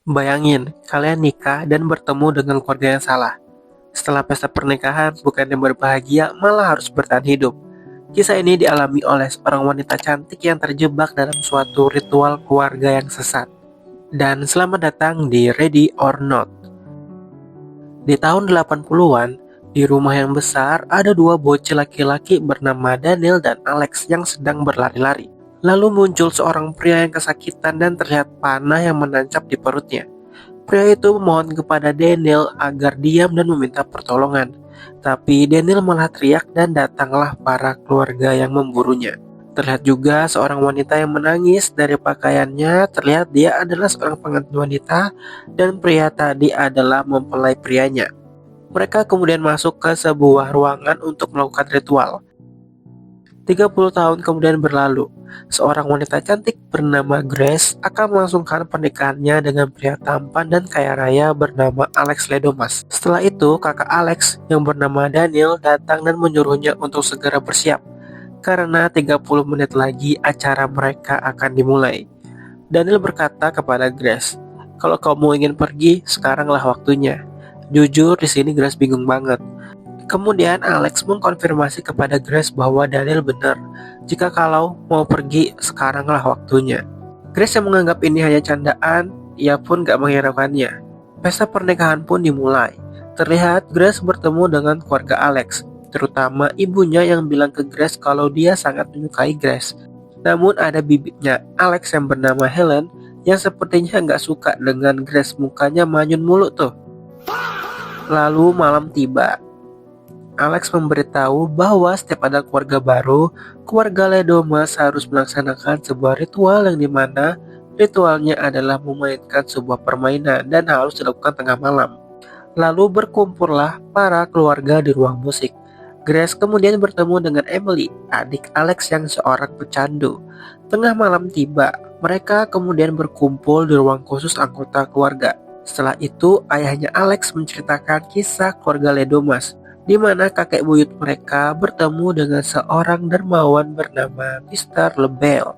Bayangin, kalian nikah dan bertemu dengan keluarga yang salah. Setelah pesta pernikahan, bukannya berbahagia, malah harus bertahan hidup. Kisah ini dialami oleh seorang wanita cantik yang terjebak dalam suatu ritual keluarga yang sesat. Dan selamat datang di Ready or Not. Di tahun 80-an, di rumah yang besar, ada dua bocil laki-laki bernama Daniel dan Alex yang sedang berlari-lari. Lalu muncul seorang pria yang kesakitan dan terlihat panah yang menancap di perutnya. Pria itu memohon kepada Daniel agar diam dan meminta pertolongan. Tapi Daniel malah teriak dan datanglah para keluarga yang memburunya. Terlihat juga seorang wanita yang menangis dari pakaiannya. Terlihat dia adalah seorang pengantin wanita dan pria tadi adalah mempelai prianya. Mereka kemudian masuk ke sebuah ruangan untuk melakukan ritual. 30 tahun kemudian berlalu, seorang wanita cantik bernama Grace akan melangsungkan pernikahannya dengan pria tampan dan kaya raya bernama Alex Ledomas. Setelah itu, kakak Alex yang bernama Daniel datang dan menyuruhnya untuk segera bersiap, karena 30 menit lagi acara mereka akan dimulai. Daniel berkata kepada Grace, "Kalau kamu ingin pergi, sekaranglah waktunya." Jujur, di sini Grace bingung banget. Kemudian Alex mengkonfirmasi kepada Grace bahwa Daniel benar. Jika kalau mau pergi, sekaranglah waktunya. Grace yang menganggap ini hanya candaan, ia pun gak menghiraukannya. Pesta pernikahan pun dimulai. Terlihat Grace bertemu dengan keluarga Alex, terutama ibunya yang bilang ke Grace kalau dia sangat menyukai Grace. Namun ada bibitnya Alex yang bernama Helen yang sepertinya gak suka dengan Grace, mukanya manyun mulu tuh. Lalu malam tiba. Alex memberitahu bahwa setiap ada keluarga baru, keluarga Ledomas harus melaksanakan sebuah ritual yang dimana ritualnya adalah memainkan sebuah permainan dan harus dilakukan tengah malam. Lalu berkumpullah para keluarga di ruang musik. Grace kemudian bertemu dengan Emily, adik Alex yang seorang pecandu. Tengah malam tiba, mereka kemudian berkumpul di ruang khusus anggota keluarga. Setelah itu, ayahnya Alex menceritakan kisah keluarga Ledomas, di mana kakek buyut mereka bertemu dengan seorang dermawan bernama Mr. Lebel.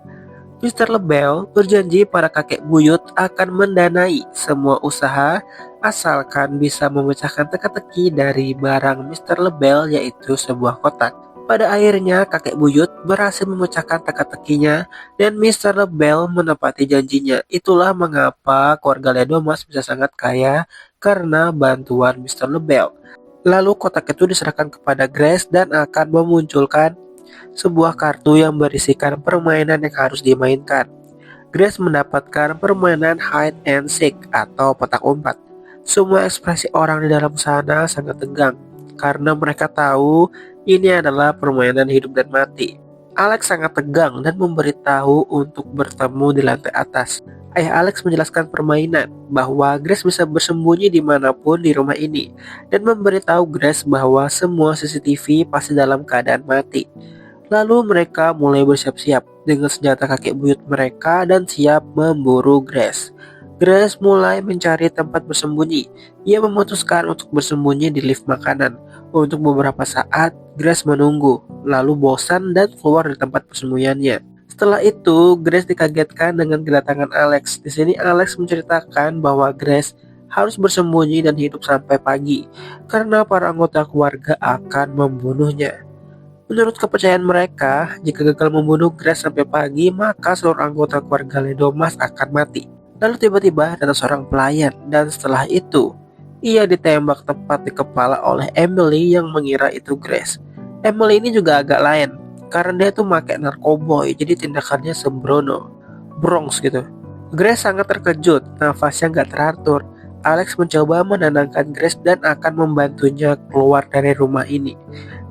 Mr. Lebel berjanji pada kakek buyut akan mendanai semua usaha asalkan bisa memecahkan teka-teki dari barang Mr. Lebel, yaitu sebuah kotak. Pada akhirnya kakek buyut berhasil memecahkan teka-tekinya dan Mr. Lebel menepati janjinya. Itulah mengapa keluarga Ledomas bisa sangat kaya karena bantuan Mr. Lebel. Lalu kotak itu diserahkan kepada Grace dan akan memunculkan sebuah kartu yang berisikan permainan yang harus dimainkan. Grace mendapatkan permainan hide and seek atau petak umpet. Semua ekspresi orang di dalam sana sangat tegang karena mereka tahu ini adalah permainan hidup dan mati. Alex sangat tegang dan memberitahu untuk bertemu di lantai atas. Ayah Alex menjelaskan permainan bahwa Grace bisa bersembunyi dimanapun di rumah ini dan memberitahu Grace bahwa semua CCTV pasti dalam keadaan mati. Lalu mereka mulai bersiap-siap dengan senjata kakek buyut mereka dan siap memburu Grace. Grace mulai mencari tempat bersembunyi. Ia memutuskan untuk bersembunyi di lift makanan. Untuk beberapa saat, Grace menunggu, lalu bosan dan keluar dari tempat persembunyiannya. Setelah itu, Grace dikagetkan dengan kedatangan Alex. Di sini Alex menceritakan bahwa Grace harus bersembunyi dan hidup sampai pagi karena para anggota keluarga akan membunuhnya. Menurut kepercayaan mereka, jika gagal membunuh Grace sampai pagi, maka seluruh anggota keluarga Ledomas akan mati. Lalu tiba-tiba datang seorang pelayan dan setelah itu, ia ditembak tepat di kepala oleh Emily yang mengira itu Grace. Emily ini juga agak lain karena dia tuh pakai narkoboy, jadi tindakannya sembrono, Bronx gitu. Grace sangat terkejut, nafasnya gak teratur. Alex mencoba menenangkan Grace dan akan membantunya keluar dari rumah ini.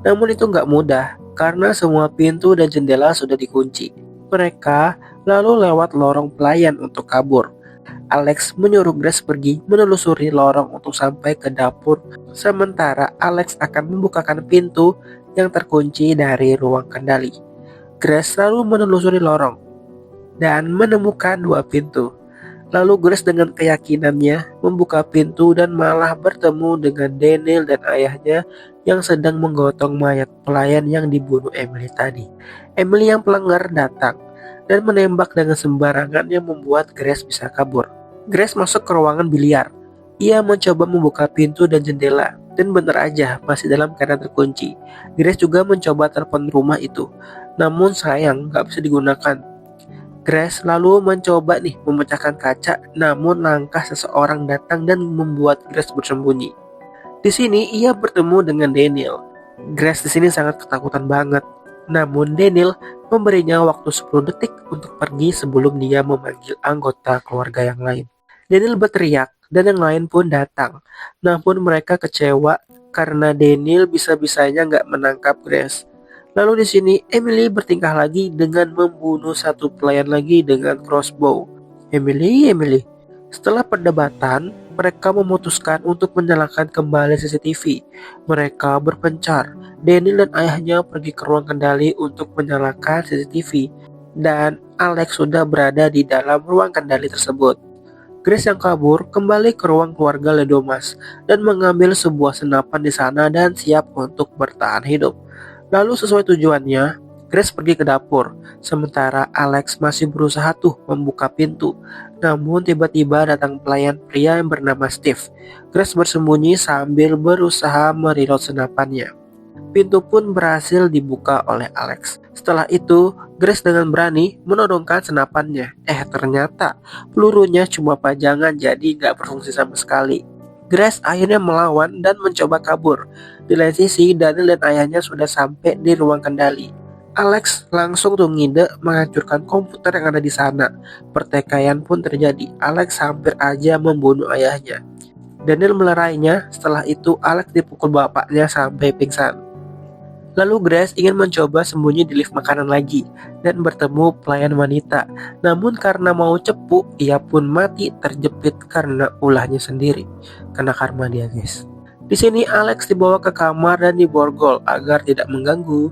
Namun itu gak mudah, karena semua pintu dan jendela sudah dikunci. Mereka lalu lewat lorong pelayan untuk kabur. Alex menyuruh Grace pergi menelusuri lorong untuk sampai ke dapur, sementara Alex akan membukakan pintu yang terkunci dari ruang kendali. Grace lalu menelusuri lorong dan menemukan dua pintu. Lalu Grace dengan keyakinannya membuka pintu dan malah bertemu dengan Daniel dan ayahnya yang sedang menggotong mayat pelayan yang dibunuh Emily tadi. Emily yang pelanggar datang dan menembak dengan sembarangan yang membuat Grace bisa kabur. Grace masuk ke ruangan biliar. Ia mencoba membuka pintu dan jendela, dan benar aja masih dalam keadaan terkunci. Grace juga mencoba telepon rumah itu, namun sayang nggak bisa digunakan. Grace lalu mencoba memecahkan kaca, namun langkah seseorang datang dan membuat Grace bersembunyi. Di sini ia bertemu dengan Daniel. Grace di sini sangat ketakutan banget. Namun Daniel memberinya waktu 10 detik untuk pergi sebelum dia memanggil anggota keluarga yang lain. Daniel berteriak dan yang lain pun datang. Namun mereka kecewa karena Daniel bisa-bisanya nggak menangkap Grace. Lalu di sini Emily bertingkah lagi dengan membunuh satu pelayan lagi dengan crossbow. Emily. Setelah perdebatan, mereka memutuskan untuk menyalakan kembali CCTV. Mereka berpencar. Daniel dan ayahnya pergi ke ruang kendali untuk menyalakan CCTV, dan Alex sudah berada di dalam ruang kendali tersebut. Grace yang kabur kembali ke ruang keluarga Ledomas dan mengambil sebuah senapan di sana dan siap untuk bertahan hidup. Lalu sesuai tujuannya, Grace pergi ke dapur, sementara Alex masih berusaha membuka pintu. Namun tiba-tiba datang pelayan pria yang bernama Steve. Grace bersembunyi sambil berusaha mereload senapannya. Pintu pun berhasil dibuka oleh Alex. Setelah itu, Grace dengan berani menodongkan senapannya. Ternyata pelurunya cuma pajangan, jadi gak berfungsi sama sekali. Grace akhirnya melawan dan mencoba kabur. Di lain sisi, Daniel dan ayahnya sudah sampai di ruang kendali. Alex langsung ngide menghancurkan komputer yang ada di sana. Pertikaian pun terjadi. Alex hampir aja membunuh ayahnya. Daniel melerainya. Setelah itu Alex dipukul bapaknya sampai pingsan. Lalu Grace ingin mencoba sembunyi di lift makanan lagi dan bertemu pelayan wanita. Namun karena mau cepu, ia pun mati terjepit karena ulahnya sendiri. Kena karma dia, guys. Di sini Alex dibawa ke kamar dan diborgol agar tidak mengganggu.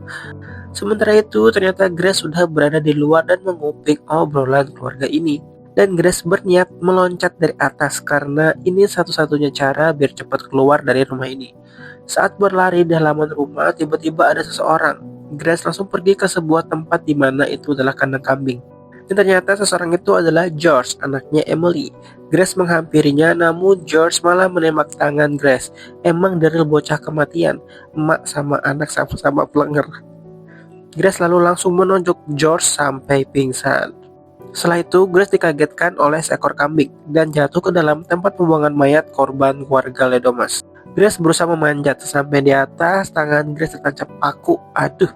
Sementara itu ternyata Grace sudah berada di luar dan mengupik obrolan keluarga ini. Dan Grace berniat meloncat dari atas karena ini satu-satunya cara biar cepat keluar dari rumah ini. Saat berlari di halaman rumah, tiba-tiba ada seseorang. Grace langsung pergi ke sebuah tempat di mana itu adalah kandang kambing. Dan ternyata seseorang itu adalah George, anaknya Emily. Grace menghampirinya, namun George malah menembak tangan Grace. Emang dari bocah kematian, emak sama anak sama-sama pelenger. Grace lalu langsung menonjok George sampai pingsan. Setelah itu, Grace dikagetkan oleh seekor kambing dan jatuh ke dalam tempat pembuangan mayat korban keluarga Ledomas. Grace berusaha memanjat sampai di atas, tangan Grace tertancap paku. Aduh,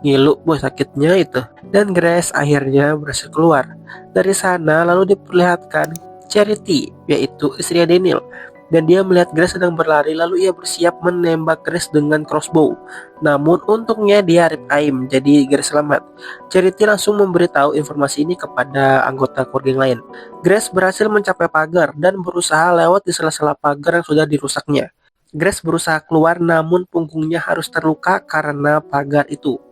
ngilu boy sakitnya itu. Dan Grace akhirnya berhasil keluar. Dari sana lalu diperlihatkan Charity, yaitu istrinya Daniel. Dan dia melihat Grace sedang berlari, lalu ia bersiap menembak Grace dengan crossbow. Namun untungnya dia rip aim, jadi Grace selamat. Charity langsung memberitahu informasi ini kepada anggota keluarga yang lain. Grace berhasil mencapai pagar dan berusaha lewat di sela-sela pagar yang sudah dirusaknya. Grace berusaha keluar, namun punggungnya harus terluka karena pagar itu.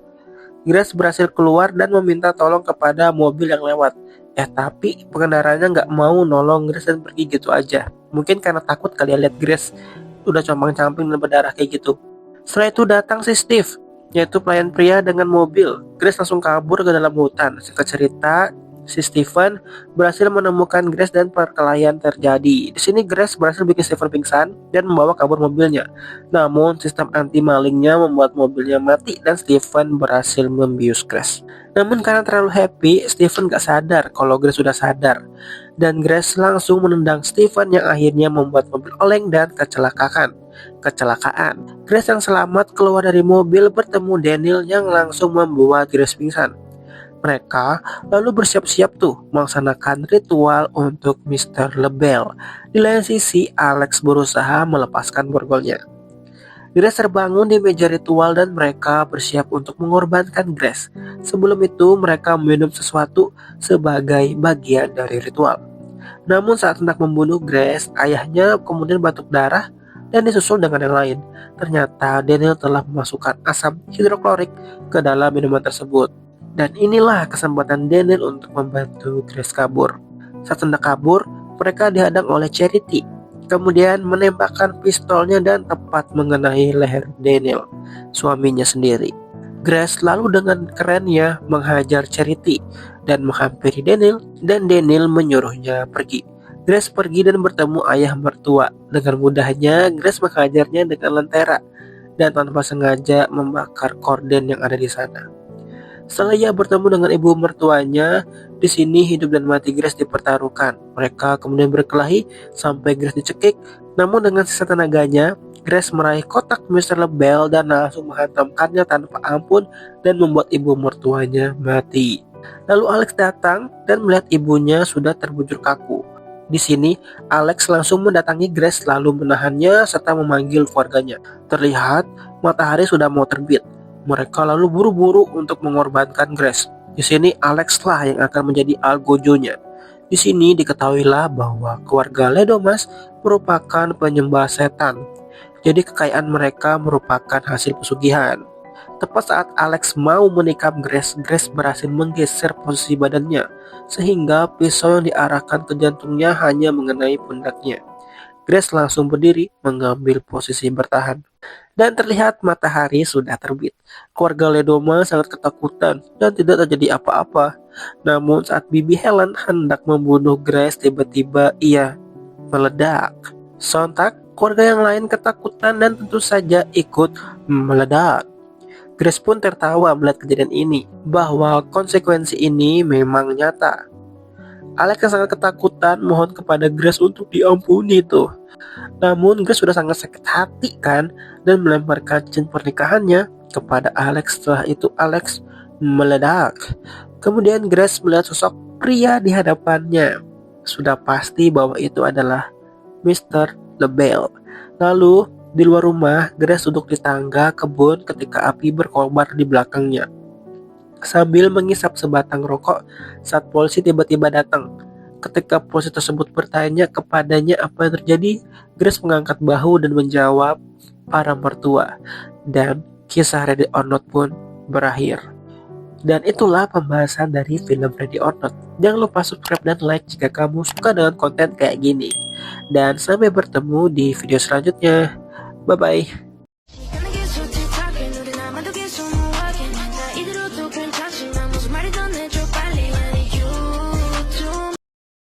Grace berhasil keluar dan meminta tolong kepada mobil yang lewat. Tapi pengendaranya nggak mau nolong Grace dan pergi gitu aja. Mungkin karena takut kali ya lihat Grace udah compang-camping dan berdarah kayak gitu. Setelah itu datang si Steve, yaitu pelayan pria dengan mobil. Grace langsung kabur ke dalam hutan. Singkat cerita, si Stephen berhasil menemukan Grace dan perkelahian terjadi. Di sini Grace berhasil bikin Stephen pingsan dan membawa kabur mobilnya. Namun sistem anti malingnya membuat mobilnya mati dan Stephen berhasil membius Grace. Namun karena terlalu happy, Stephen gak sadar kalau Grace sudah sadar. Dan Grace langsung menendang Stephen yang akhirnya membuat mobil oleng dan kecelakaan. Grace yang selamat keluar dari mobil bertemu Daniel yang langsung membuat Grace pingsan. Mereka lalu bersiap-siap melaksanakan ritual untuk Mr. Lebel. Di lain sisi, Alex berusaha melepaskan borgolnya. Grace terbangun di meja ritual dan mereka bersiap untuk mengorbankan Grace. Sebelum itu, mereka minum sesuatu sebagai bagian dari ritual. Namun saat hendak membunuh Grace, ayahnya kemudian batuk darah dan disusul dengan yang lain. Ternyata Daniel telah memasukkan asam hidroklorik ke dalam minuman tersebut. Dan inilah kesempatan Daniel untuk membantu Grace kabur. Saat hendak kabur, mereka dihadang oleh Charity. Kemudian menembakkan pistolnya dan tepat mengenai leher Daniel, suaminya sendiri. Grace lalu dengan kerennya menghajar Charity dan menghampiri Daniel, dan Daniel menyuruhnya pergi. Grace pergi dan bertemu ayah mertua. Dengan mudahnya, Grace menghajarnya dengan lentera dan tanpa sengaja membakar korden yang ada di sana. Setelah ia bertemu dengan ibu mertuanya, di sini hidup dan mati Grace dipertaruhkan. Mereka kemudian berkelahi sampai Grace dicekik. Namun dengan sisa tenaganya, Grace meraih kotak Mr. Lebel dan langsung menghantamkannya tanpa ampun dan membuat ibu mertuanya mati. Lalu Alex datang dan melihat ibunya sudah terbujur kaku. Di sini, Alex langsung mendatangi Grace lalu menahannya serta memanggil keluarganya. Terlihat matahari sudah mau terbit. Mereka lalu buru-buru untuk mengorbankan Grace. Di sini Alex lah yang akan menjadi algojonya. Di sini diketahuilah bahwa keluarga Ledomas merupakan penyembah setan. Jadi kekayaan mereka merupakan hasil pesugihan. Tepat saat Alex mau menikam Grace, Grace berhasil menggeser posisi badannya, sehingga pisau yang diarahkan ke jantungnya hanya mengenai pundaknya. Grace langsung berdiri mengambil posisi bertahan. Dan terlihat matahari sudah terbit. Keluarga Ledoma sangat ketakutan dan tidak terjadi apa-apa. Namun saat Bibi Helen hendak membunuh Grace, tiba-tiba ia meledak. Sontak, keluarga yang lain ketakutan dan tentu saja ikut meledak. Grace pun tertawa melihat kejadian ini, bahwa konsekuensi ini memang nyata. Alex yang sangat ketakutan mohon kepada Grace untuk diampuni tuh. Namun Grace sudah sangat sakit hati kan, dan melemparkan cincin pernikahannya kepada Alex. Setelah itu Alex meledak. Kemudian Grace melihat sosok pria di hadapannya. Sudah pasti bahwa itu adalah Mr. Lebel. Lalu di luar rumah, Grace duduk di tangga kebun ketika api berkobar di belakangnya. Sambil mengisap sebatang rokok saat polisi tiba-tiba datang. Ketika polisi tersebut bertanya kepadanya apa yang terjadi, Grace mengangkat bahu dan menjawab para mertua. Dan kisah Ready or Not pun berakhir. Dan itulah pembahasan dari film Ready or Not. Jangan lupa subscribe dan like jika kamu suka dengan konten kayak gini. Dan sampai bertemu di video selanjutnya. Bye-bye.